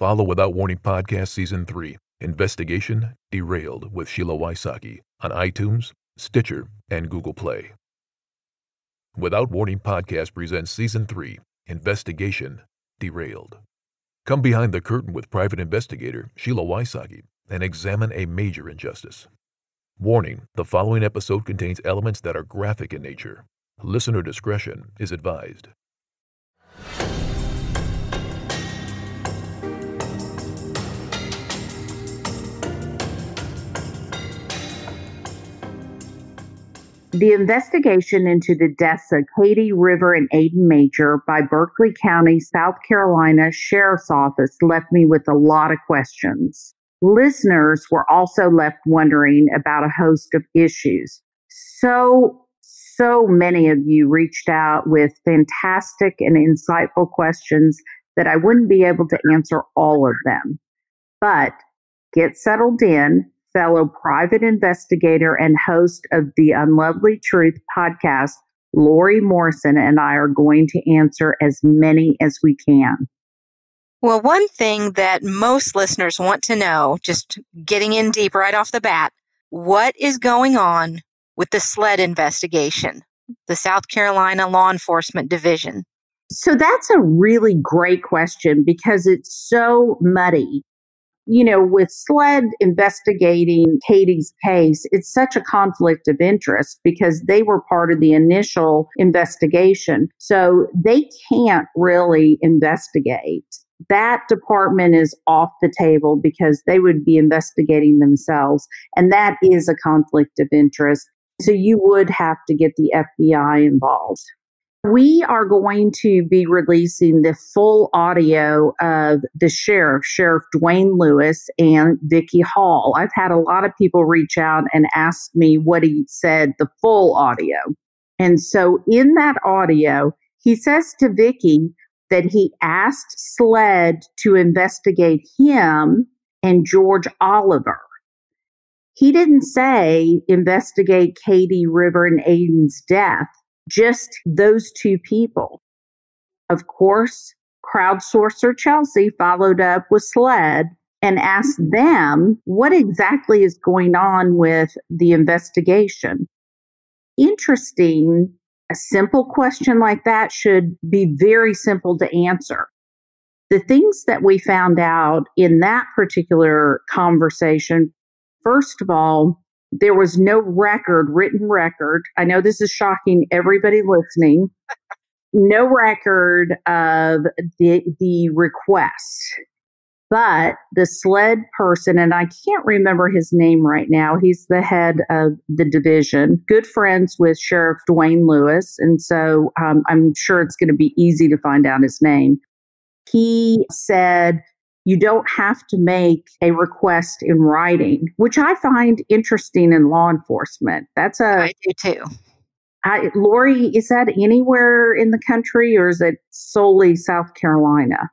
Follow Without Warning Podcast Season 3, Investigation Derailed with Sheila Wysocki on iTunes, Stitcher, and Google Play. Without Warning Podcast presents Season 3, Investigation Derailed. Come behind the curtain with private investigator Sheila Wysocki and examine a major injustice. Warning, the following episode contains elements that are graphic in nature. Listener discretion is advised. The investigation into the deaths of Katie, River, and Aiden Major by Berkeley County, South Carolina Sheriff's Office left me with a lot of questions. Listeners were also left wondering about a host of issues. So many of you reached out with fantastic and insightful questions that I wouldn't be able to answer all of them. But get settled in. Fellow private investigator and host of the Unlovely Truth podcast, Lori Morrison, and I are going to answer as many as we can. Well, one thing that most listeners want to know, just getting in deep right off the bat, what is going on with the SLED investigation, the South Carolina Law Enforcement Division? So that's a really great question because it's so muddy. You know, with SLED investigating Katie's case, it's such a conflict of interest because they were part of the initial investigation. So they can't really investigate. That department is off the table because they would be investigating themselves. And that is a conflict of interest. So you would have to get the FBI involved. We are going to be releasing the full audio of the Sheriff Dwayne Lewis and Vicki Hall. I've had a lot of people reach out and ask me what he said, the full audio. And so in that audio, he says to Vicki that he asked SLED to investigate him and George Oliver. He didn't say investigate Katie, River, and Aiden's death. Just those two people. Of course, crowdsourcer Chelsea followed up with SLED and asked them what exactly is going on with the investigation. Interesting, a simple question like that should be very simple to answer. The things that we found out in that particular conversation, first of all, there was no written record. I know this is shocking everybody listening. No record of the request. But the SLED person, and I can't remember his name right now, he's the head of the division, good friends with Sheriff Dwayne Lewis. And so I'm sure it's going to be easy to find out his name. He said, you don't have to make a request in writing, which I find interesting in law enforcement. I do too. Lori, is that anywhere in the country or is it solely South Carolina?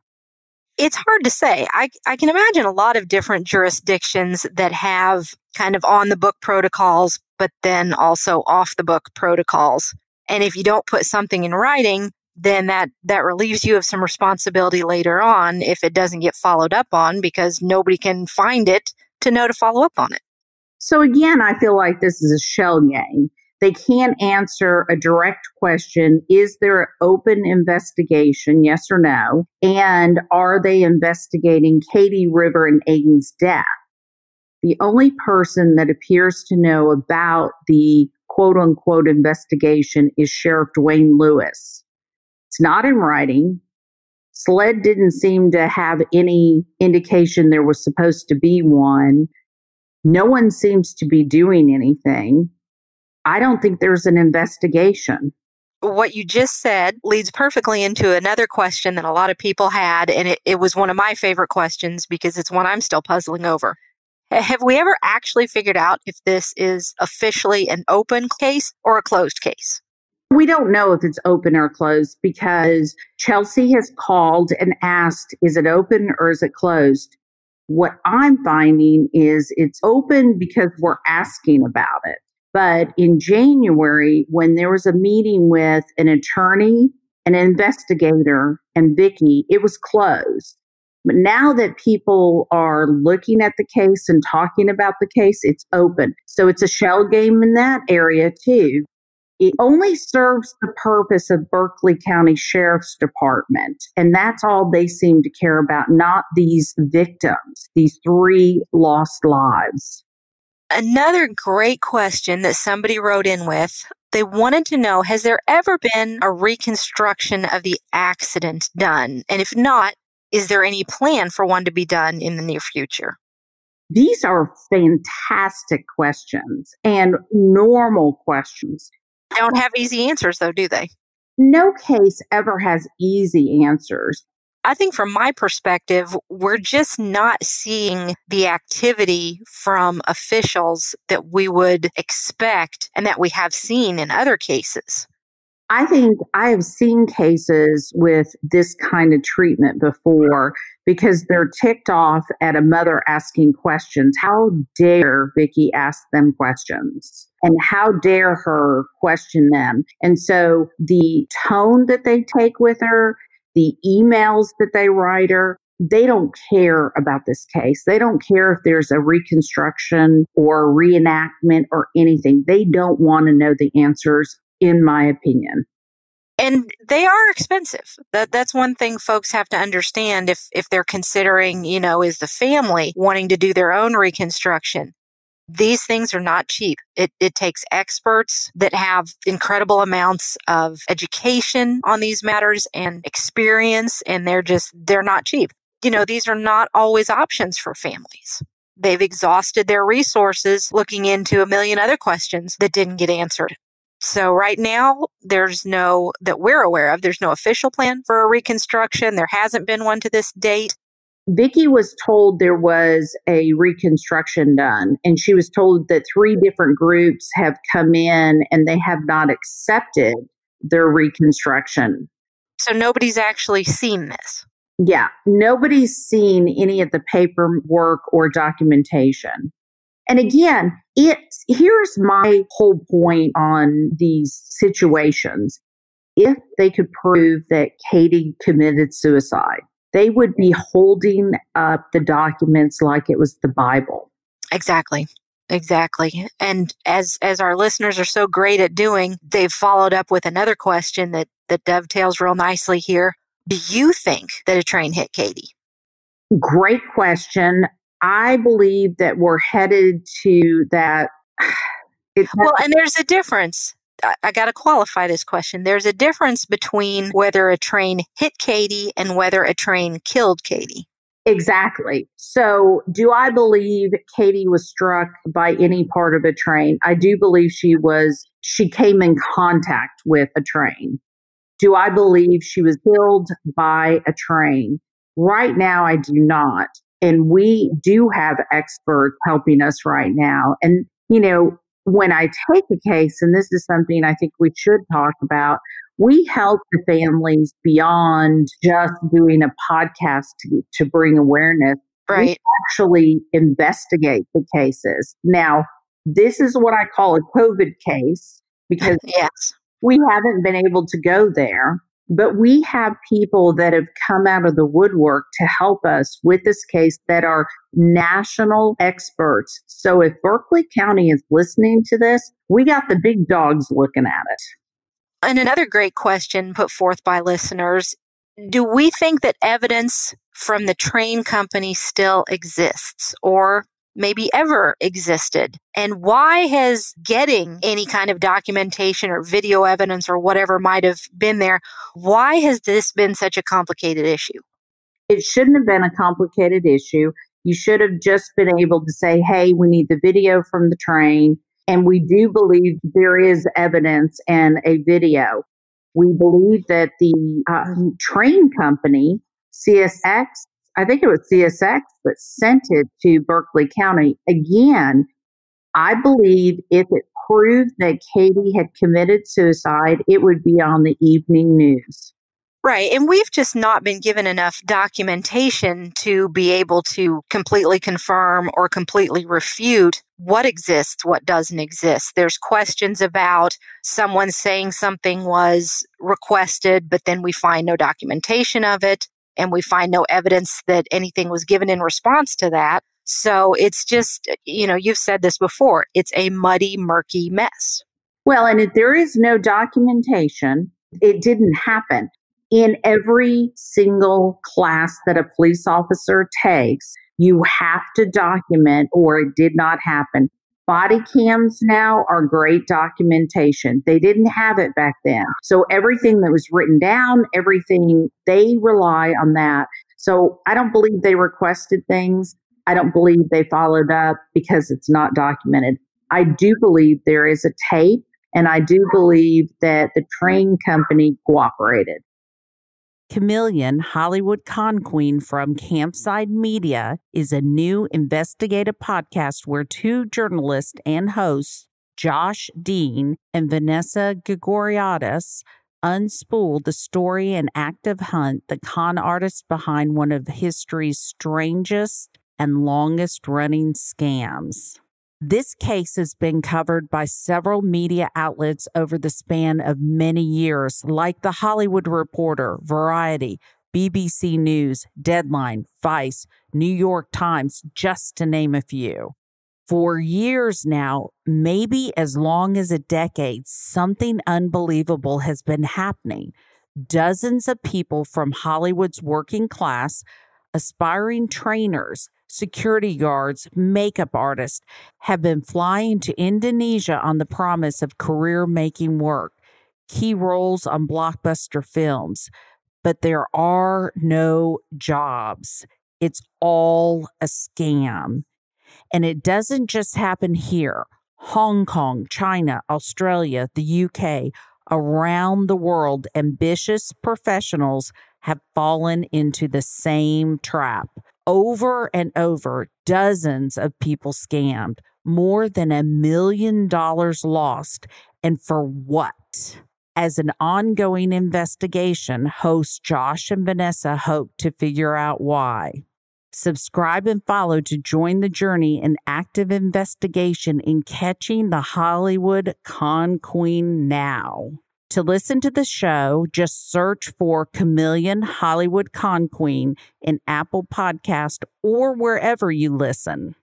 It's hard to say. I can imagine a lot of different jurisdictions that have kind of on-the-book protocols, but then also off-the-book protocols. And if you don't put something in writing, then that relieves you of some responsibility later on if it doesn't get followed up on because nobody can find it to know to follow up on it. So again, I feel like this is a shell game. They can't answer a direct question. Is there an open investigation? Yes or no? And are they investigating Katie, River, and Aiden's death? The only person that appears to know about the quote unquote investigation is Sheriff Dwayne Lewis. It's not in writing. SLED didn't seem to have any indication there was supposed to be one. No one seems to be doing anything. I don't think there's an investigation. What you just said leads perfectly into another question that a lot of people had, and it was one of my favorite questions because it's one I'm still puzzling over. Have we ever actually figured out if this is officially an open case or a closed case? We don't know if it's open or closed because Chelsea has called and asked, is it open or is it closed? What I'm finding is it's open because we're asking about it. But in January, when there was a meeting with an attorney, an investigator, and Vicki, it was closed. But now that people are looking at the case and talking about the case, it's open. So it's a shell game in that area too. It only serves the purpose of Berkeley County Sheriff's Department. And that's all they seem to care about, not these victims, these 3 lost lives. Another great question that somebody wrote in with, they wanted to know, has there ever been a reconstruction of the accident done? And if not, is there any plan for one to be done in the near future? These are fantastic questions and normal questions. They don't have easy answers, though, do they? No case ever has easy answers. I think from my perspective, we're just not seeing the activity from officials that we would expect and that we have seen in other cases. I think I have seen cases with this kind of treatment before because they're ticked off at a mother asking questions. How dare Vicki ask them questions? And how dare her question them? And so the tone that they take with her, the emails that they write her, they don't care about this case. They don't care if there's a reconstruction or a reenactment or anything. They don't want to know the answers, in my opinion. And they are expensive. That's one thing folks have to understand if they're considering, is the family wanting to do their own reconstruction. These things are not cheap. It takes experts that have incredible amounts of education on these matters and experience, and they're not cheap. These are not always options for families. They've exhausted their resources looking into a million other questions that didn't get answered. So right now, that we're aware of, there's no official plan for a reconstruction. There hasn't been one to this date. Vicki was told there was a reconstruction done, and she was told that 3 different groups have come in and they have not accepted their reconstruction. So nobody's actually seen this. Yeah, nobody's seen any of the paperwork or documentation. And again, here's my whole point on these situations. If they could prove that Katie committed suicide, they would be holding up the documents like it was the Bible. Exactly. And as our listeners are so great at doing, they've followed up with another question that dovetails real nicely here. Do you think that a train hit Katie? Great question. I believe that we're headed to that. Well, and there's a difference. I got to qualify this question. There's a difference between whether a train hit Katie and whether a train killed Katie. Exactly. So do I believe Katie was struck by any part of a train? I do believe she came in contact with a train. Do I believe she was killed by a train? Right now, I do not. And we do have experts helping us right now. And, when I take a case, and this is something I think we should talk about, we help the families beyond just doing a podcast to bring awareness. Right. We actually investigate the cases. Now, this is what I call a COVID case because yes, we haven't been able to go there. But we have people that have come out of the woodwork to help us with this case that are national experts. So if Berkeley County is listening to this, we got the big dogs looking at it. And another great question put forth by listeners, do we think that evidence from the train company still exists or maybe ever existed? And why has getting any kind of documentation or video evidence or whatever might have been there, why has this been such a complicated issue? It shouldn't have been a complicated issue. You should have just been able to say, hey, we need the video from the train. And we do believe there is evidence and a video. We believe that the train company, CSX, I think it was CSX that sent it to Berkeley County. Again, I believe if it proved that Katie had committed suicide, it would be on the evening news. Right. And we've just not been given enough documentation to be able to completely confirm or completely refute what exists, what doesn't exist. There's questions about someone saying something was requested, but then we find no documentation of it. and we find no evidence that anything was given in response to that. So it's just, you've said this before, it's a muddy, murky mess. Well, and if there is no documentation, it didn't happen. In every single class that a police officer takes, you have to document or it did not happen. Body cams now are great documentation. They didn't have it back then. So everything that was written down, everything, they rely on that. So I don't believe they requested things. I don't believe they followed up because it's not documented. I do believe there is a tape, and I do believe that the train company cooperated. Chameleon, Hollywood Con Queen from Campside Media, is a new investigative podcast where two journalists and hosts, Josh Dean and Vanessa Grigoriadis, unspool the story and active hunt the con artist behind one of history's strangest and longest-running scams. This case has been covered by several media outlets over the span of many years, like The Hollywood Reporter, Variety, BBC News, Deadline, Vice, New York Times, just to name a few. For years now, maybe as long as a decade, something unbelievable has been happening. Dozens of people from Hollywood's working class, aspiring trainers, security guards, makeup artists have been flying to Indonesia on the promise of career-making work, key roles on blockbuster films. But there are no jobs. It's all a scam. And it doesn't just happen here. Hong Kong, China, Australia, the UK, around the world, ambitious professionals have fallen into the same trap. Over and over, dozens of people scammed, more than $1 million lost. And for what? As an ongoing investigation, hosts Josh and Vanessa hope to figure out why. Subscribe and follow to join the journey in active investigation in catching the Hollywood Con Queen now. To listen to the show, just search for Chameleon Hollywood Con Queen in Apple Podcast or wherever you listen.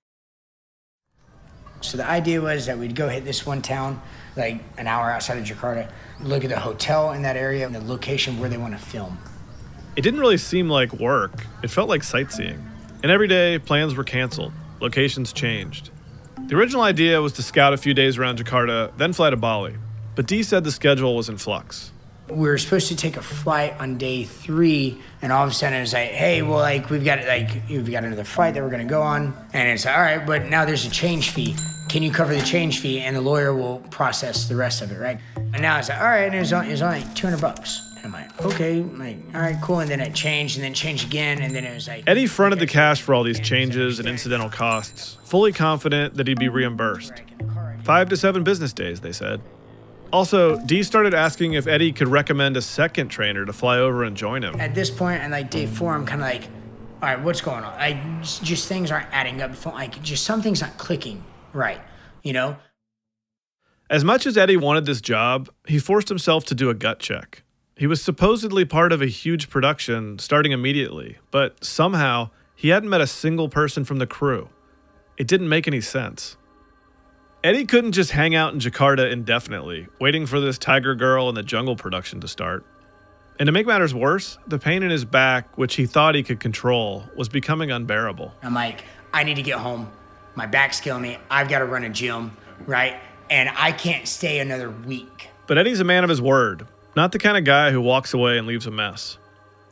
So the idea was that we'd go hit this one town, like an hour outside of Jakarta, look at the hotel in that area and the location where they want to film. It didn't really seem like work. It felt like sightseeing. And every day, plans were canceled. Locations changed. The original idea was to scout a few days around Jakarta, then fly to Bali. But Dee said the schedule was in flux. We were supposed to take a flight on day 3, and all of a sudden it was like, hey, well, we've got another flight that we're going to go on. And it's like, all right, but now there's a change fee. Can you cover the change fee? And the lawyer will process the rest of it, right? And now it's like, all right, and it was only like $200. And I'm like, okay, all right, cool. And then it changed, and then changed again, and then it was like... Eddie fronted the cash for all these changes and incidental costs, fully confident that he'd be reimbursed. 5 to 7 business days, they said. Also, Dee started asking if Eddie could recommend a second trainer to fly over and join him. At this point, and like day 4, I'm kind of like, all right, what's going on? Just things aren't adding up. Just something's not clicking right, you know? As much as Eddie wanted this job, he forced himself to do a gut check. He was supposedly part of a huge production starting immediately, but somehow he hadn't met a single person from the crew. It didn't make any sense. Eddie couldn't just hang out in Jakarta indefinitely, waiting for this Tiger Girl and the Jungle production to start. And to make matters worse, the pain in his back, which he thought he could control, was becoming unbearable. I'm like, I need to get home. My back's killing me. I've got to run a gym, right? And I can't stay another week. But Eddie's a man of his word, not the kind of guy who walks away and leaves a mess.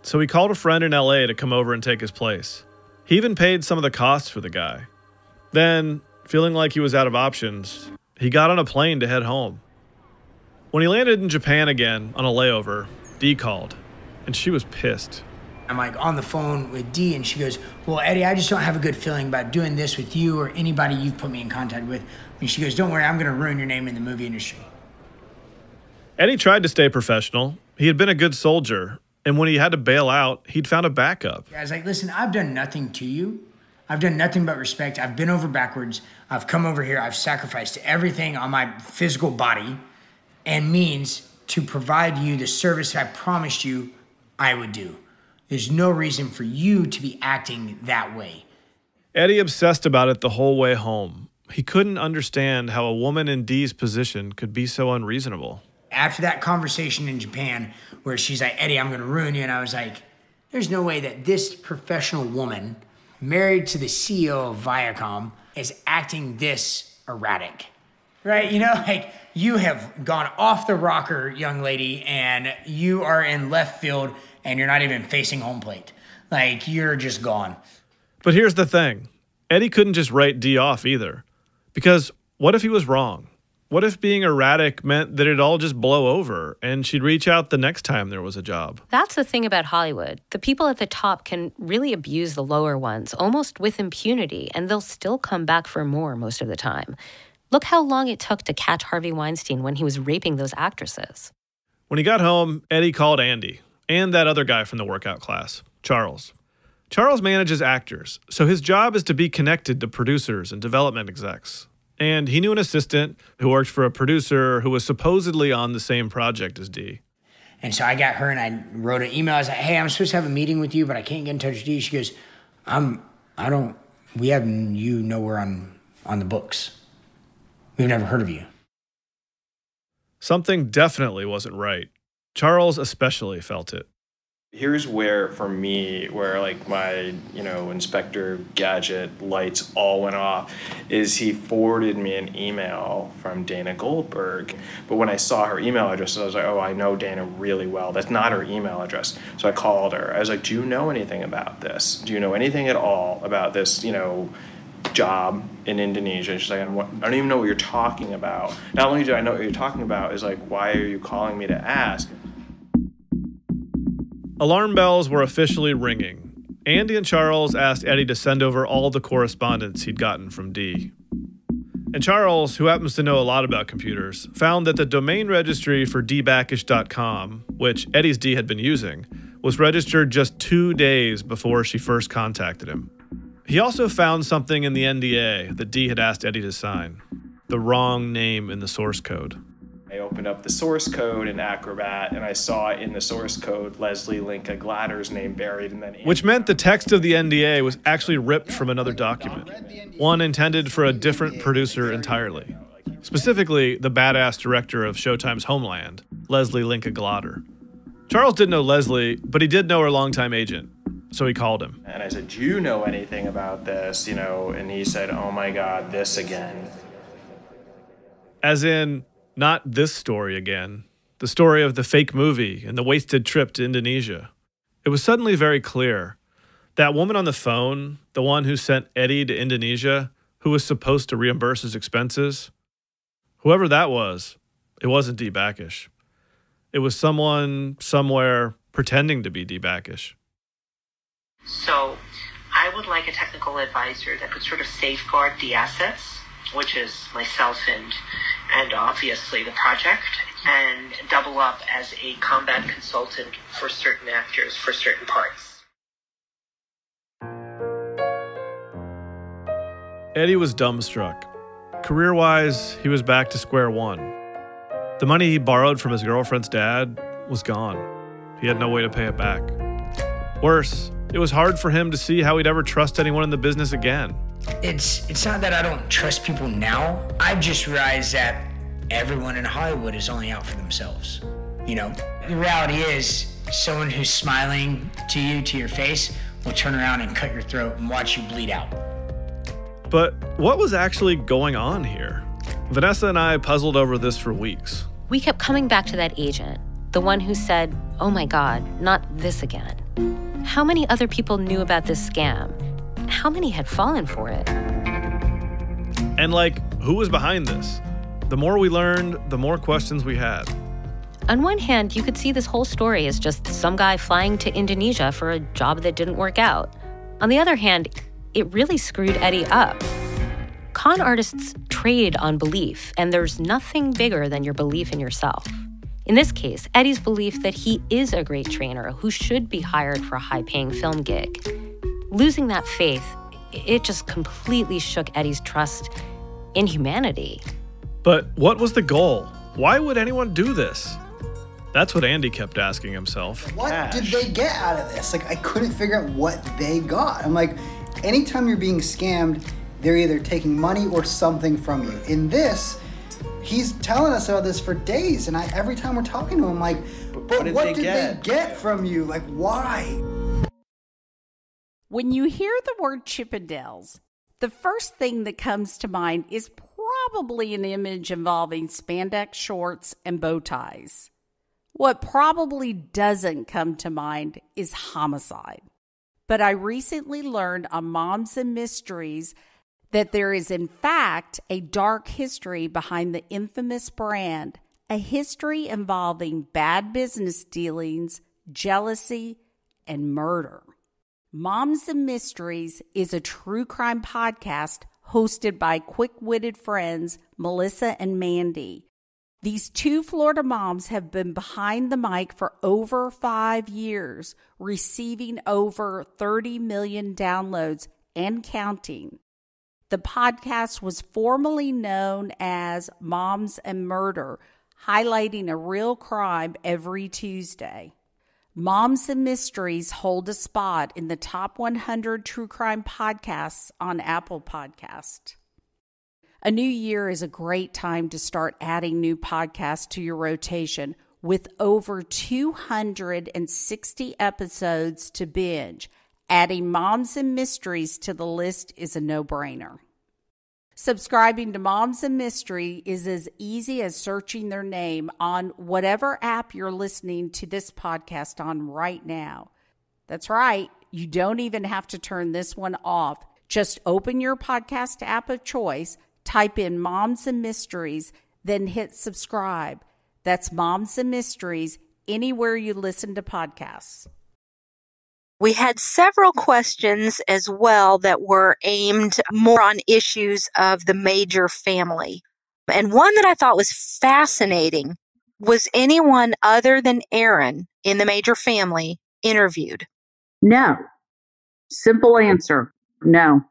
So he called a friend in LA to come over and take his place. He even paid some of the costs for the guy. Then, feeling like he was out of options, he got on a plane to head home. When he landed in Japan again on a layover, Dee called, and she was pissed. I'm like on the phone with Dee, and she goes, well, Eddie, I just don't have a good feeling about doing this with you or anybody you've put me in contact with. And she goes, don't worry, I'm going to ruin your name in the movie industry. Eddie tried to stay professional. He had been a good soldier, and when he had to bail out, he'd found a backup. I was like, listen, I've done nothing to you. I've done nothing but respect. I've been over backwards. I've come over here. I've sacrificed everything on my physical body and means to provide you the service that I promised you I would do. There's no reason for you to be acting that way. Eddie obsessed about it the whole way home. He couldn't understand how a woman in Dee's position could be so unreasonable. After that conversation in Japan where she's like, Eddie, I'm going to ruin you. And I was like, there's no way that this professional woman married to the CEO of Viacom is acting this erratic, right? You know, like you have gone off the rocker, young lady, and you are in left field and you're not even facing home plate. Like you're just gone. But here's the thing. Eddie couldn't just write Dee off either. Because what if he was wrong? What if being erratic meant that it'd all just blow over and she'd reach out the next time there was a job? That's the thing about Hollywood. The people at the top can really abuse the lower ones, almost with impunity, and they'll still come back for more most of the time. Look how long it took to catch Harvey Weinstein when he was raping those actresses. When he got home, Eddie called Andy and that other guy from the workout class, Charles. Charles manages actors, so his job is to be connected to producers and development execs. And he knew an assistant who worked for a producer who was supposedly on the same project as Dee. And so I got her and I wrote an email. I was like, hey, I'm supposed to have a meeting with you, but I can't get in touch with Dee. She goes, we have you nowhere on the books. We've never heard of you. Something definitely wasn't right. Charles especially felt it. Here's where, for me, where like my, Inspector Gadget lights all went off, is he forwarded me an email from Dana Goldberg. But when I saw her email address, I was like, oh, I know Dana really well. That's not her email address. So I called her. I was like, do you know anything about this? Do you know anything at all about this, job in Indonesia? And she's like, I don't even know what you're talking about. Not only do I know what you're talking about, is like, why are you calling me to ask? Alarm bells were officially ringing. Andy and Charles asked Eddie to send over all the correspondence he'd gotten from Dee. And Charles, who happens to know a lot about computers, found that the domain registry for 𝐷𝐒𝐏𝐾.com, which Eddie's Dee had been using, was registered just 2 days before she first contacted him. He also found something in the NDA that Dee had asked Eddie to sign. The wrong name in the source code. I opened up the source code in Acrobat, and I saw in the source code Leslie Linka Glatter's name buried, and then which meant the text of the NDA was actually ripped from another document, one intended for a different producer entirely. Specifically, the badass director of Showtime's Homeland, Leslie Linka Glatter. Charles didn't know Leslie, but he did know her longtime agent, so he called him. And I said, do you know anything about this? And he said, oh my God, this again. As in, not this story again. The story of the fake movie and the wasted trip to Indonesia. It was suddenly very clear. That woman on the phone, the one who sent Eddie to Indonesia, who was supposed to reimburse his expenses, whoever that was, it wasn't 𝐷𝐒𝐿. It was someone, somewhere, pretending to be 𝐷𝐒𝐿. So, I would like a technical advisor that could sort of safeguard the assets, which is myself and obviously the project, and double up as a combat consultant for certain actors for certain parts. Eddie was dumbstruck. Career-wise, he was back to square one. The money he borrowed from his girlfriend's dad was gone. He had no way to pay it back. Worse, it was hard for him to see how he'd ever trust anyone in the business again. It's not that I don't trust people now. I've just realized that everyone in Hollywood is only out for themselves. The reality is someone who's smiling to you, to your face, will turn around and cut your throat and watch you bleed out. But what was actually going on here? Vanessa and I puzzled over this for weeks. We kept coming back to that agent, the one who said, oh my God, not this again. How many other people knew about this scam? How many had fallen for it? And who was behind this? The more we learned, the more questions we had. On one hand, you could see this whole story as just some guy flying to Indonesia for a job that didn't work out. On the other hand, it really screwed Eddie up. Con artists trade on belief, and there's nothing bigger than your belief in yourself. In this case, Eddie's belief that he is a great trainer who should be hired for a high-paying film gig. Losing that faith, it just completely shook Eddie's trust in humanity. But what was the goal? Why would anyone do this? That's what Andy kept asking himself. What did they get out of this? Like, I couldn't figure out what they got. I'm like, anytime you're being scammed, they're either taking money or something from you. In this, he's telling us about this for days, and every time we're talking to him, I'm like, but what did they get from you? Like, why? When you hear the word Chippendales, the first thing that comes to mind is probably an image involving spandex shorts and bow ties. What probably doesn't come to mind is homicide. But I recently learned on Moms and Mysteries that there is in fact a dark history behind the infamous brand, a history involving bad business dealings, jealousy, and murder. Moms and Mysteries is a true crime podcast hosted by quick-witted friends Melissa and Mandy. These two Florida moms have been behind the mic for over 5 years, receiving over 30 million downloads and counting. The podcast was formerly known as Moms and Murder, highlighting a real crime every Tuesday. Moms and Mysteries hold a spot in the top 100 true crime podcasts on Apple Podcast. A new year is a great time to start adding new podcasts to your rotation with over 260 episodes to binge. Adding Moms and Mysteries to the list is a no-brainer. Subscribing to Moms and Mystery is as easy as searching their name on whatever app you're listening to this podcast on right now. That's right. You don't even have to turn this one off. Just open your podcast app of choice, type in Moms and Mysteries, then hit subscribe. That's Moms and Mysteries anywhere you listen to podcasts. We had several questions as well that were aimed more on issues of the Major family. And one that I thought was fascinating was anyone other than Aaron in the Major family interviewed? No. Simple answer. No.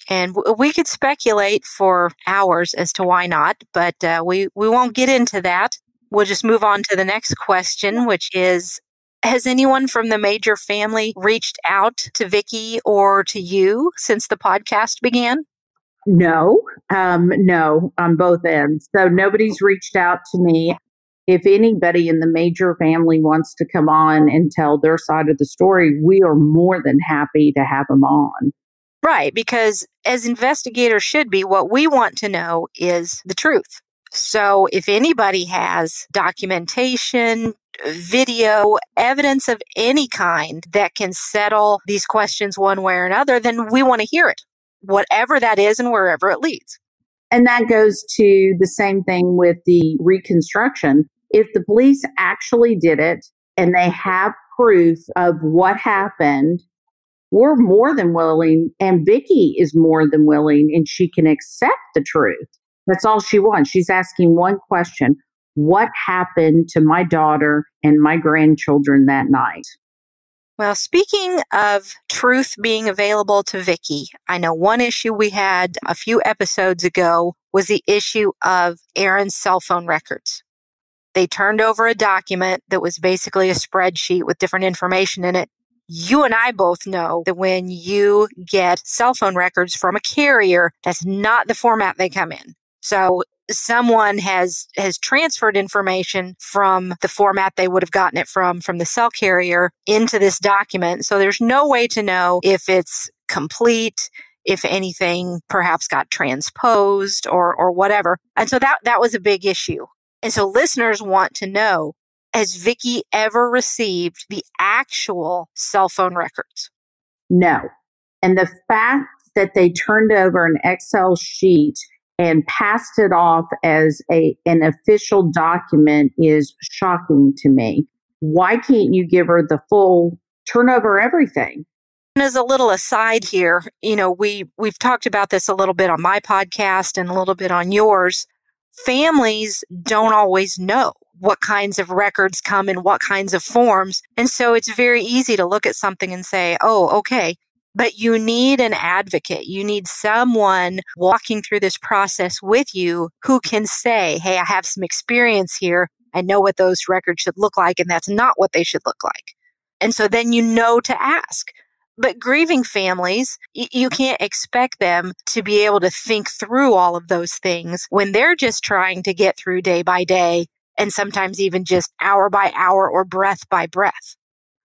And we could speculate for hours as to why not, but we won't get into that. We'll just move on to the next question, which is, has anyone from the Major family reached out to Vicki or to you since the podcast began? No, no, on both ends. So nobody's reached out to me. If anybody in the Major family wants to come on and tell their side of the story, we are more than happy to have them on. Right, because as investigators should be, what we want to know is the truth. So if anybody has documentation, video, evidence of any kind that can settle these questions one way or another, then we want to hear it, whatever that is and wherever it leads. And that goes to the same thing with the reconstruction. If the police actually did it and they have proof of what happened, we're more than willing, and Vicki is more than willing, and she can accept the truth. That's all she wants. She's asking one question: what happened to my daughter and my grandchildren that night? Well, speaking of truth being available to Vicki, I know one issue we had a few episodes ago was the issue of Aaron's cell phone records. They turned over a document that was basically a spreadsheet with different information in it. You and I both know that when you get cell phone records from a carrier, that's not the format they come in. So someone has transferred information from the format they would have gotten it from the cell carrier into this document. So there's no way to know if it's complete, if anything perhaps got transposed or whatever. And so that was a big issue. And so listeners want to know, has Vicki ever received the actual cell phone records? No. And the fact that they turned over an Excel sheet and passed it off as an official document is shocking to me. Why can't you give her the full turn over everything? And as a little aside here, we've talked about this a little bit on my podcast and a little bit on yours. Families don't always know what kinds of records come in what kinds of forms. And so it's very easy to look at something and say, oh, okay. But you need an advocate. You need someone walking through this process with you who can say, hey, I have some experience here. I know what those records should look like, and that's not what they should look like. And so then you know to ask. But grieving families, you can't expect them to be able to think through all of those things when they're just trying to get through day by day, and sometimes even just hour by hour or breath by breath.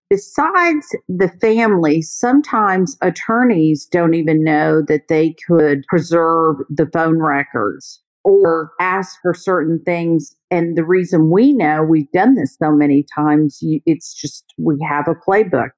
Besides the family, sometimes attorneys don't even know that they could preserve the phone records or ask for certain things. And the reason we know, we've done this so many times, it's just we have a playbook.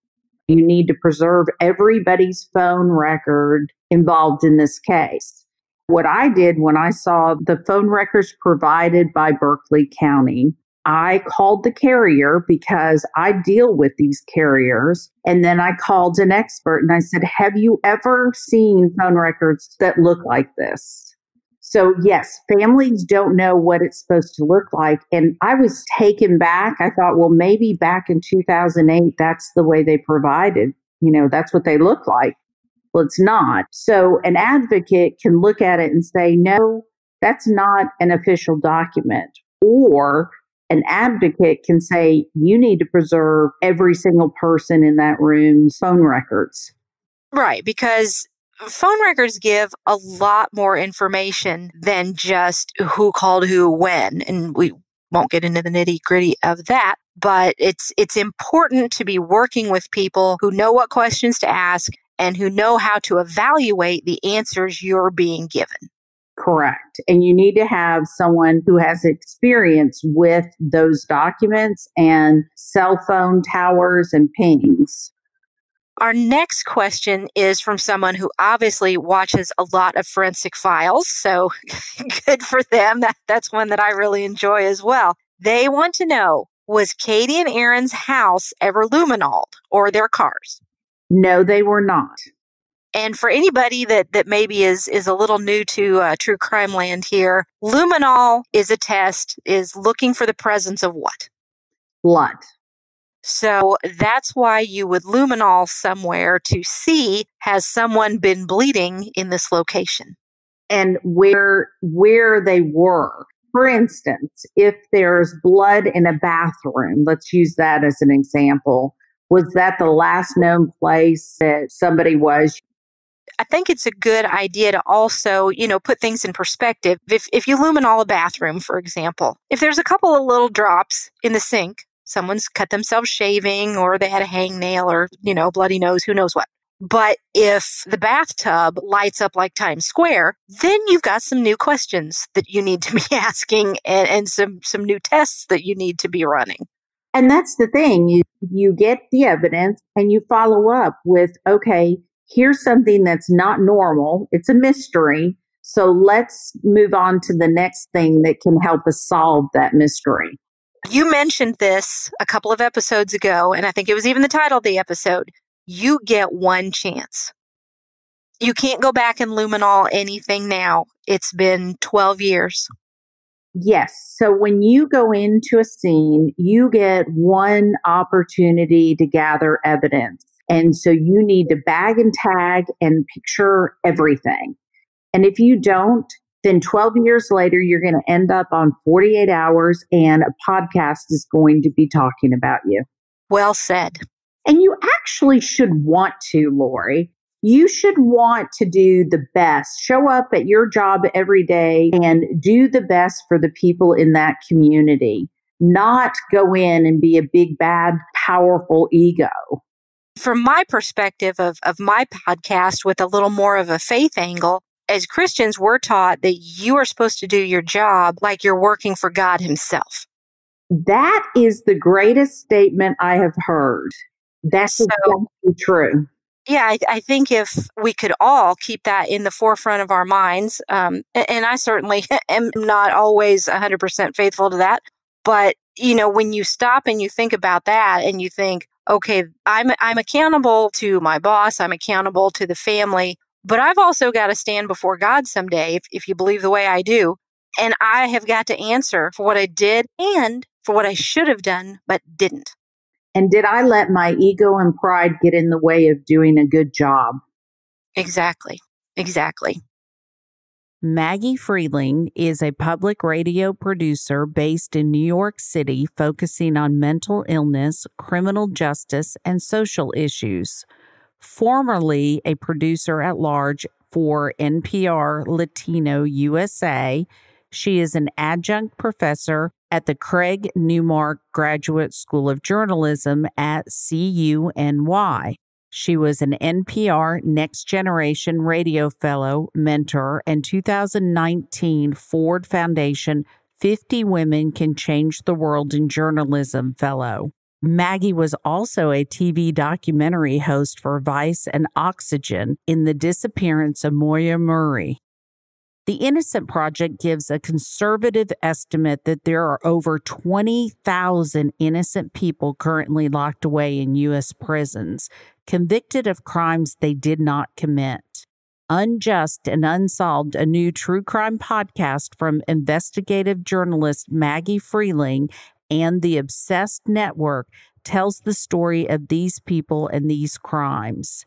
You need to preserve everybody's phone record involved in this case. What I did when I saw the phone records provided by Berkeley County, I called the carrier because I deal with these carriers. And then I called an expert and I said, have you ever seen phone records that look like this? So yes, families don't know what it's supposed to look like. And I was taken back. I thought, well, maybe back in 2008, that's the way they provided. That's what they look like. Well, it's not. So an advocate can look at it and say, no, that's not an official document. Or an advocate can say, you need to preserve every single person in that room's phone records. Right, because phone records give a lot more information than just who called who when. And we won't get into the nitty-gritty of that. But it's important to be working with people who know what questions to ask and who know how to evaluate the answers you're being given. Correct. And you need to have someone who has experience with those documents and cell phone towers and pings. Our next question is from someone who obviously watches a lot of forensic files, so good for them. That's one that I really enjoy as well. They want to know, was Katie and Aaron's house ever luminoled, or their cars? No, they were not. And for anybody that maybe is a little new to true crime land here, luminol is a test, is looking for the presence of what? Blood. So that's why you would luminol somewhere to see, has someone been bleeding in this location? And where they were. For instance, if there's blood in a bathroom, let's use that as an example. Was that the last known place that somebody was? I think it's a good idea to also, put things in perspective. If you luminol a bathroom, for example, if there's a couple of little drops in the sink, someone's cut themselves shaving or they had a hangnail or, bloody nose, who knows what. But if the bathtub lights up like Times Square, then you've got some new questions that you need to be asking and some new tests that you need to be running. And that's the thing. You get the evidence and you follow up with, okay, here's something that's not normal. It's a mystery. So let's move on to the next thing that can help us solve that mystery. You mentioned this a couple of episodes ago, and I think it was even the title of the episode. You get one chance. You can't go back and luminol anything now. It's been 12 years. Yes. So when you go into a scene, you get one opportunity to gather evidence. And so you need to bag and tag and picture everything. And if you don't, then 12 years later, you're going to end up on 48 hours and a podcast is going to be talking about you. Well said. And you actually should want to, Lori. You should want to do the best. Show up at your job every day and do the best for the people in that community, not go in and be a big, bad, powerful ego. From my perspective of my podcast with a little more of a faith angle, as Christians, we're taught that you are supposed to do your job like you're working for God himself. That is the greatest statement I have heard. That's exactly true. Yeah, I think if we could all keep that in the forefront of our minds, and I certainly am not always 100% faithful to that, but, when you stop and you think about that and you think, okay, I'm accountable to my boss, I'm accountable to the family, but I've also got to stand before God someday, if you believe the way I do, and I have got to answer for what I did and for what I should have done but didn't. And did I let my ego and pride get in the way of doing a good job? Exactly. Maggie Freeling is a public radio producer based in New York City, focusing on mental illness, criminal justice, and social issues. Formerly a producer at large for NPR Latino USA, she is an adjunct professor at the Craig Newmark Graduate School of Journalism at CUNY. She was an NPR Next Generation Radio Fellow, Mentor, and 2019 Ford Foundation 50 Women Can Change the World in Journalism Fellow. Maggie was also a TV documentary host for Vice and Oxygen in the disappearance of Moya Murray. The Innocent Project gives a conservative estimate that there are over 20,000 innocent people currently locked away in U.S. prisons, convicted of crimes they did not commit. Unjust and Unsolved, a new true crime podcast from investigative journalist Maggie Freeling and the Obsessed Network, tells the story of these people and these crimes.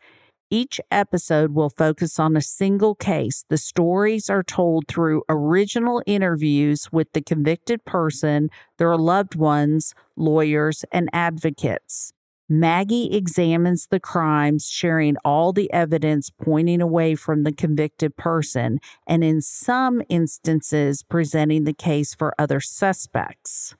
Each episode will focus on a single case. The stories are told through original interviews with the convicted person, their loved ones, lawyers, and advocates. Maggie examines the crimes, sharing all the evidence pointing away from the convicted person, and in some instances, presenting the case for other suspects.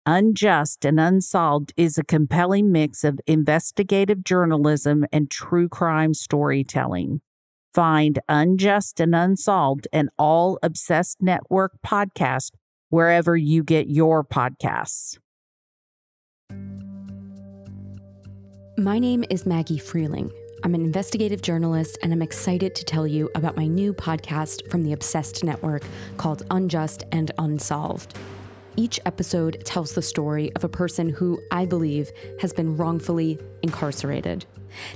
Unjust and Unsolved is a compelling mix of investigative journalism and true crime storytelling. Find Unjust and Unsolved and all Obsessed Network podcasts wherever you get your podcasts. My name is Maggie Freeling. I'm an investigative journalist, and I'm excited to tell you about my new podcast from the Obsessed Network called Unjust and Unsolved. Each episode tells the story of a person who I believe has been wrongfully incarcerated.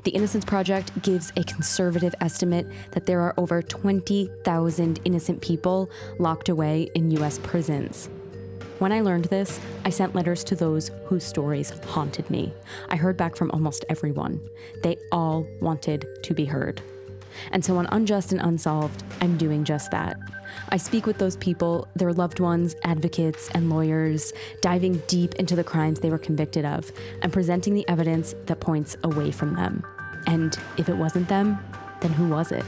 The Innocence Project gives a conservative estimate that there are over 20,000 innocent people locked away in U.S. prisons. When I learned this, I sent letters to those whose stories haunted me. I heard back from almost everyone. They all wanted to be heard. And so on Unjust and Unsolved, I'm doing just that. I speak with those people, their loved ones, advocates, and lawyers, diving deep into the crimes they were convicted of and presenting the evidence that points away from them. And if it wasn't them, then who was it?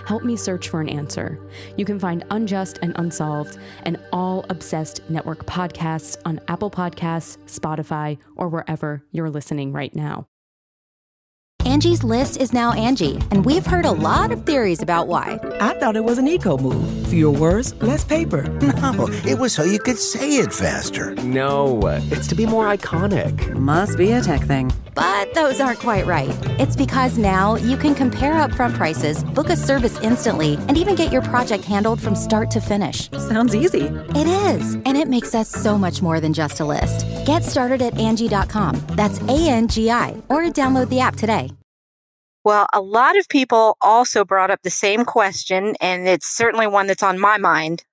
Help me search for an answer. You can find Unjust and Unsolved and all Obsessed Network podcasts on Apple Podcasts, Spotify, or wherever you're listening right now. Angie's List is now Angie, and we've heard a lot of theories about why. I thought it was an eco move. Fewer words, less paper. No, it was so you could say it faster. No, it's to be more iconic. Must be a tech thing. But those aren't quite right. It's because now you can compare upfront prices, book a service instantly, and even get your project handled from start to finish. Sounds easy. It is, and it makes us so much more than just a list. Get started at Angie.com. That's ANGI, or download the app today. Well, a lot of people also brought up the same question, and it's certainly one that's on my mind.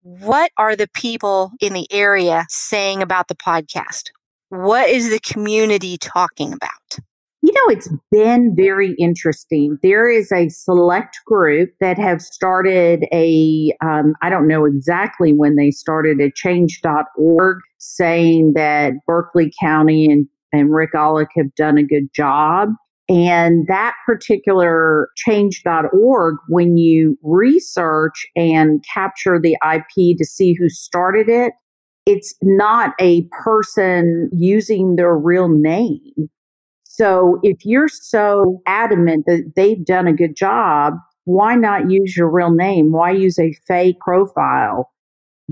What are the people in the area saying about the podcast? What is the community talking about? You know, it's been very interesting. There is a select group that have started I don't know exactly when they started, a change.org saying that Berkeley County and Rick Alex have done a good job. And that particular change.org, when you research and capture the IP to see who started it, it's not a person using their real name. So if you're so adamant that they've done a good job, why not use your real name? Why use a fake profile?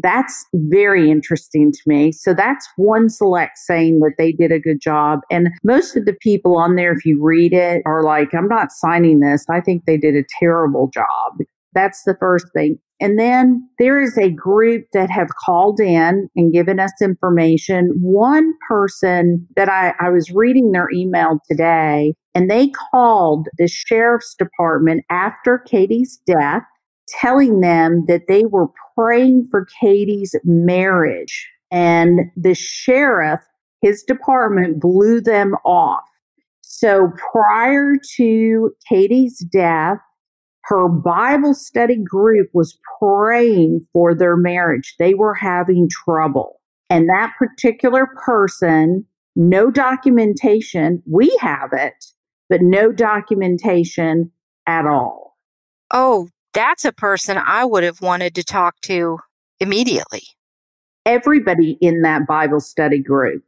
That's very interesting to me. So that's one select saying that they did a good job. And most of the people on there, if you read it, are like, I'm not signing this. I think they did a terrible job. That's the first thing. And then there is a group that have called in and given us information. One person that I was reading their email today, and they called the sheriff's department after Katie's death, telling them that they were praying for Katie's marriage. And the sheriff, his department, blew them off. So prior to Katie's death, her Bible study group was praying for their marriage. They were having trouble. And that particular person, no documentation, we have it, but no documentation at all. Oh, that's a person I would have wanted to talk to immediately. Everybody in that Bible study group.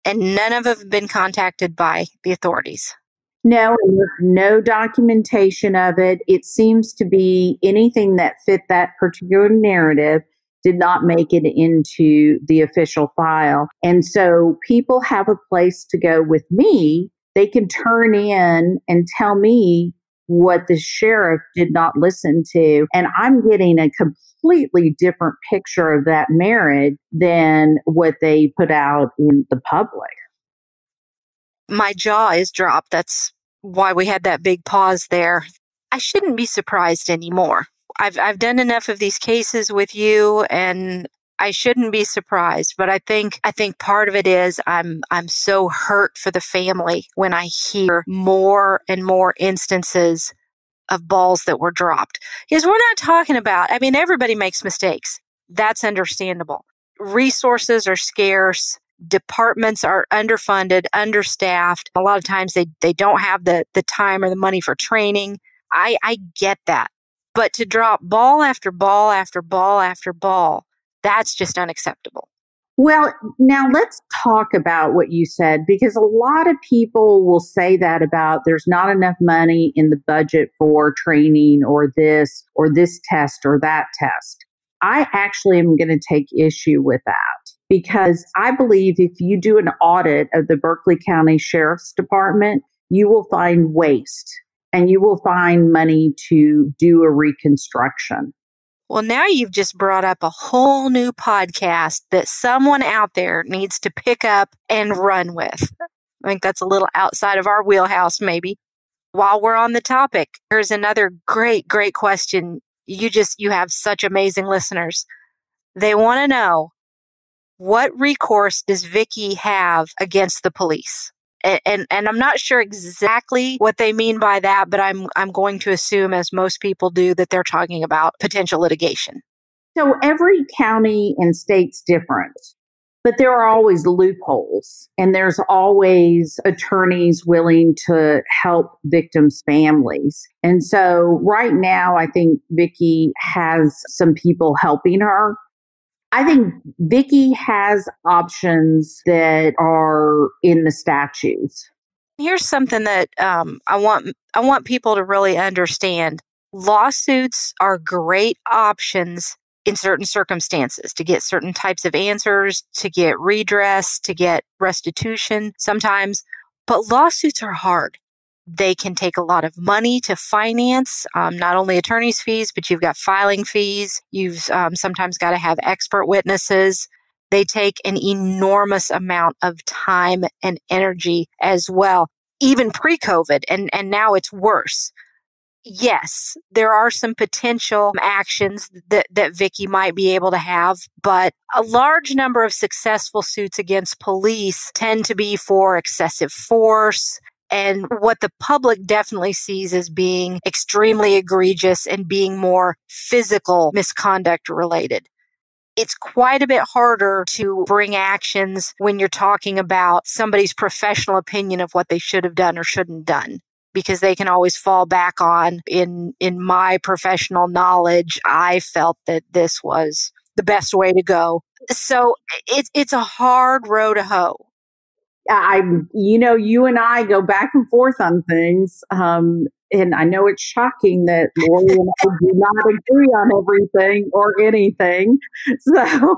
And none of them have been contacted by the authorities. No, there's no documentation of it. It seems to be anything that fit that particular narrative did not make it into the official file. And so people have a place to go with me. They can turn in and tell me what the sheriff did not listen to. And I'm getting a completely different picture of that marriage than what they put out in the public. My jaw is dropped. That's why we had that big pause there. I shouldn't be surprised anymore. I've done enough of these cases with you, and I shouldn't be surprised. But I think part of it is I'm so hurt for the family when I hear more and more instances of balls that were dropped. Because we're not talking about, I mean, everybody makes mistakes. That's understandable. Resources are scarce. Departments are underfunded, understaffed. A lot of times they don't have the time or the money for training. I get that. But to drop ball after ball after ball after ball, that's just unacceptable. Well, now let's talk about what you said, because a lot of people will say that about there's not enough money in the budget for training or this test or that test. I actually am going to take issue with that, because I believe if you do an audit of the Berkeley County Sheriff's Department, you will find waste and you will find money to do a reconstruction. Well, now you've just brought up a whole new podcast that someone out there needs to pick up and run with. I think that's a little outside of our wheelhouse, maybe. While we're on the topic, here's another great question. You have such amazing listeners. They want to know, what recourse does Vicki have against the police? And I'm not sure exactly what they mean by that, but I'm going to assume, as most people do, that they're talking about potential litigation. So every county and state's different, but there are always loopholes, and there's always attorneys willing to help victims' families. And so right now, I think Vicki has some people helping her. I think Vicki has options that are in the statutes. Here's something that I want people to really understand. Lawsuits are great options in certain circumstances to get certain types of answers, to get redress, to get restitution sometimes. But lawsuits are hard. They can take a lot of money to finance, not only attorney's fees, but you've got filing fees. You've sometimes got to have expert witnesses. They take an enormous amount of time and energy as well, even pre-COVID, and now it's worse. Yes, there are some potential actions that Vicki might be able to have, but a large number of successful suits against police tend to be for excessive force, and what the public definitely sees as being extremely egregious and being more physical misconduct related. It's quite a bit harder to bring actions when you're talking about somebody's professional opinion of what they should have done or shouldn't have done, because they can always fall back on, in my professional knowledge, I felt that this was the best way to go. So it's a hard row to hoe. You and I go back and forth on things. And I know it's shocking that Lori and I do not agree on everything or anything. So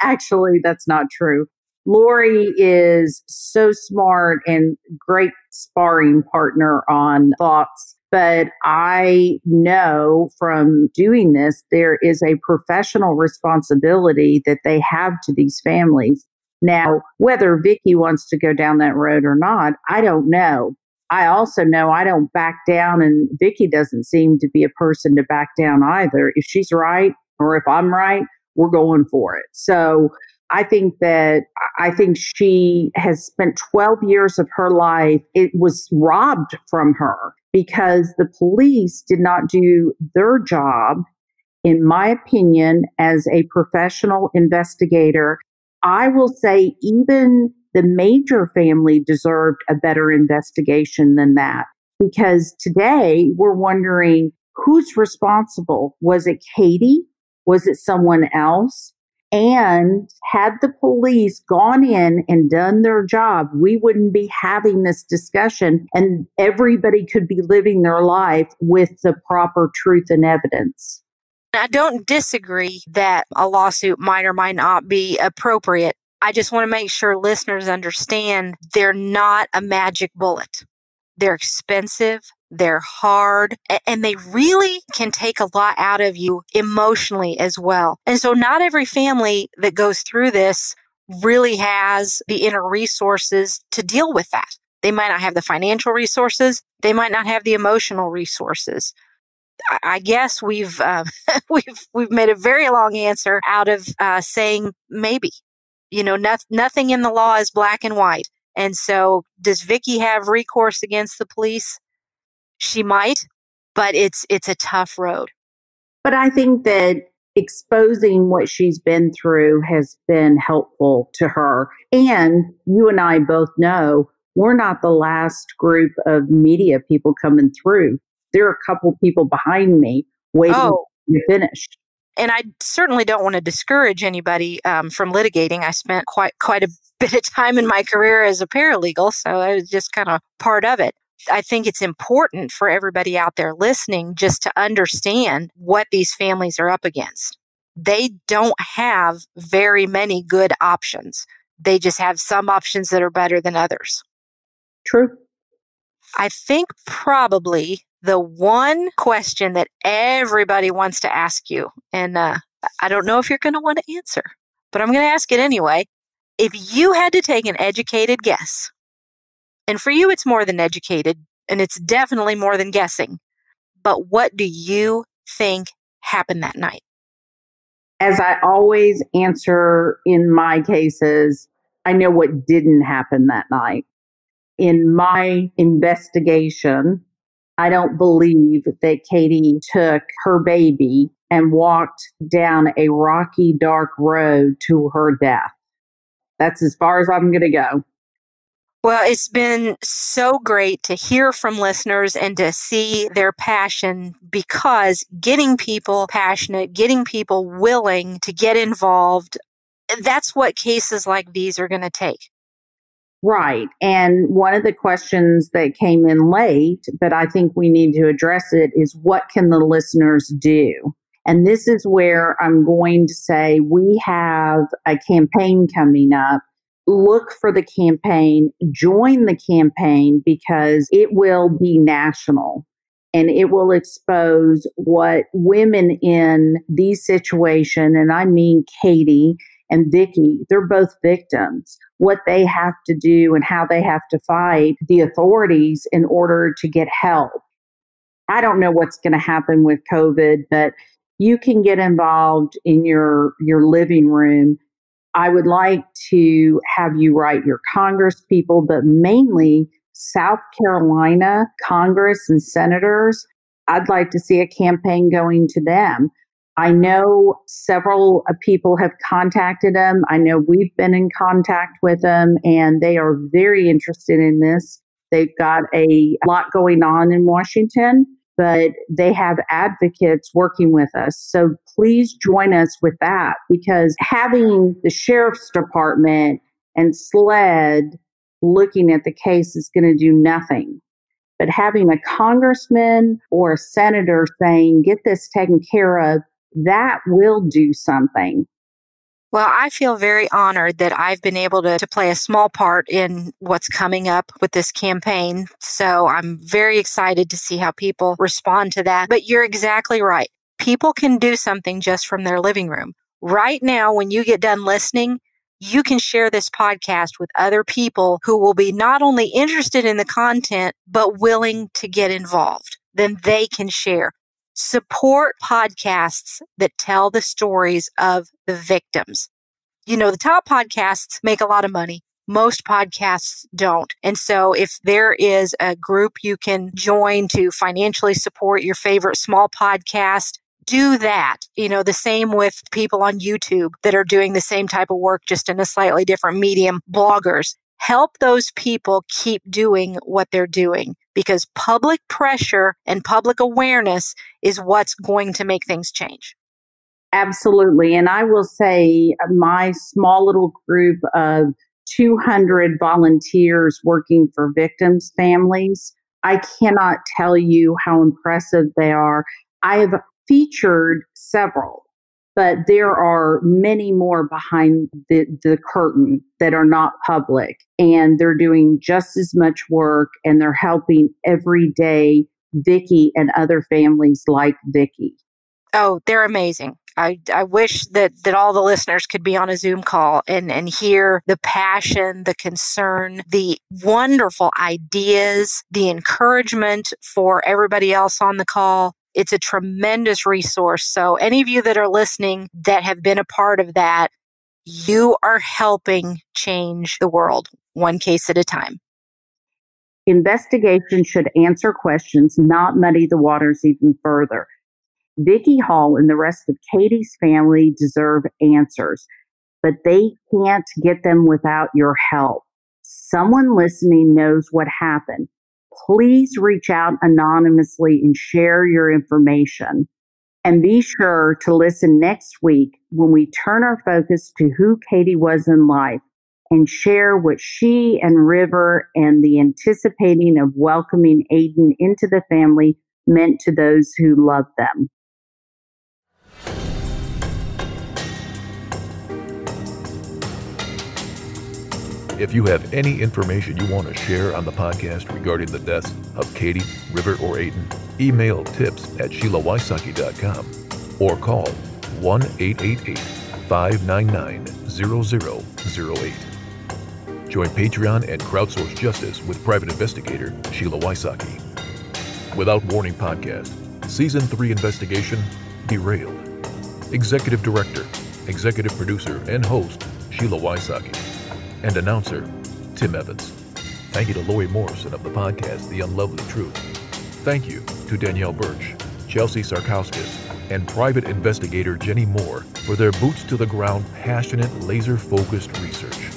actually, that's not true. Lori is so smart and great sparring partner on thoughts. But I know from doing this, there is a professional responsibility that they have to these families. Now, whether Vicki wants to go down that road or not, I don't know. I also know I don't back down, and Vicki doesn't seem to be a person to back down either. If she's right or if I'm right, we're going for it. So I think she has spent 12 years of her life. It was robbed from her. because the police did not do their job, in my opinion, as a professional investigator. I will say even the Major family deserved a better investigation than that, because today we're wondering who's responsible. Was it Katie? Was it someone else? And had the police gone in and done their job, we wouldn't be having this discussion and everybody could be living their life with the proper truth and evidence. I don't disagree that a lawsuit might or might not be appropriate. I just want to make sure listeners understand they're not a magic bullet. They're expensive, they're hard, and they really can take a lot out of you emotionally as well. And so not every family that goes through this really has the inner resources to deal with that. They might not have the financial resources. They might not have the emotional resources. I guess we've made a very long answer out of saying maybe. You know, nothing in the law is black and white. And so does Vicky have recourse against the police? She might, but it's a tough road. But I think that exposing what she's been through has been helpful to her. And you and I both know we're not the last group of media people coming through. There are a couple people behind me waiting to finish. And I certainly don't want to discourage anybody from litigating. I spent quite a bit of time in my career as a paralegal, so it was just kind of part of it. I think it's important for everybody out there listening just to understand what these families are up against. They don't have very many good options. They just have some options that are better than others. True. I think probably the one question that everybody wants to ask you, and I don't know if you're going to want to answer, but I'm going to ask it anyway. If you had to take an educated guess, and for you it's more than educated, and it's definitely more than guessing, but what do you think happened that night? As I always answer in my cases, I know what didn't happen that night. In my investigation, I don't believe that Katie took her baby and walked down a rocky, dark road to her death. That's as far as I'm going to go. Well, it's been so great to hear from listeners and to see their passion, because getting people passionate, getting people willing to get involved, that's what cases like these are going to take. Right. And one of the questions that came in late, but I think we need to address it, is what can the listeners do? And this is where I'm going to say we have a campaign coming up. Look for the campaign, join the campaign, because it will be national and it will expose what women in these situations, and I mean Katie and Vicky, they're both victims, what they have to do and how they have to fight the authorities in order to get help. I don't know what's going to happen with COVID, but you can get involved in your living room. I would like to have you write your Congress people, but mainly South Carolina Congress and senators. I'd like to see a campaign going to them. I know several people have contacted them. I know we've been in contact with them, and they are very interested in this. They've got a lot going on in Washington, but they have advocates working with us. So please join us with that, because having the sheriff's department and SLED looking at the case is going to do nothing. But having a congressman or a senator saying, get this taken care of, that will do something. Well, I feel very honored that I've been able to play a small part in what's coming up with this campaign. So I'm very excited to see how people respond to that. But you're exactly right. People can do something just from their living room. Right now, when you get done listening, you can share this podcast with other people who will be not only interested in the content, but willing to get involved. Then they can share. Support podcasts that tell the stories of the victims. You know, the top podcasts make a lot of money. Most podcasts don't. And so if there is a group you can join to financially support your favorite small podcast, do that. The same with people on YouTube that are doing the same type of work, just in a slightly different medium, bloggers. Help those people keep doing what they're doing, because public pressure and public awareness is what's going to make things change. Absolutely. And I will say my small little group of 200 volunteers working for victims' families, I cannot tell you how impressive they are. I have featured several, but there are many more behind the curtain that are not public, and they're doing just as much work, and they're helping everyday Vicky and other families like Vicky. Oh, they're amazing. I wish that all the listeners could be on a Zoom call and hear the passion, the concern, the wonderful ideas, the encouragement for everybody else on the call. It's a tremendous resource. So any of you that are listening that have been a part of that, you are helping change the world one case at a time. Investigation should answer questions, not muddy the waters even further. Vicky Hall and the rest of Katie's family deserve answers, but they can't get them without your help. Someone listening knows what happened. Please reach out anonymously and share your information. And be sure to listen next week when we turn our focus to who Katie was in life and share what she and River and the anticipating of welcoming Aiden into the family meant to those who loved them. If you have any information you want to share on the podcast regarding the deaths of Katie, River, or Aiden, email tips@SheilaWysocki.com or call 1-888-599-0008. Join Patreon and crowdsource justice with private investigator Sheila Wysocki. Without Warning Podcast, Season 3 Investigation Derailed. Executive Director, Executive Producer, and Host Sheila Wysocki. And announcer, Tim Evans. Thank you to Lori Morrison of the podcast The Unlovely Truth. Thank you to Danielle Birch, Chelsea Sarkowskis, and private investigator Jenny Moore for their boots-to-the-ground, passionate, laser-focused research.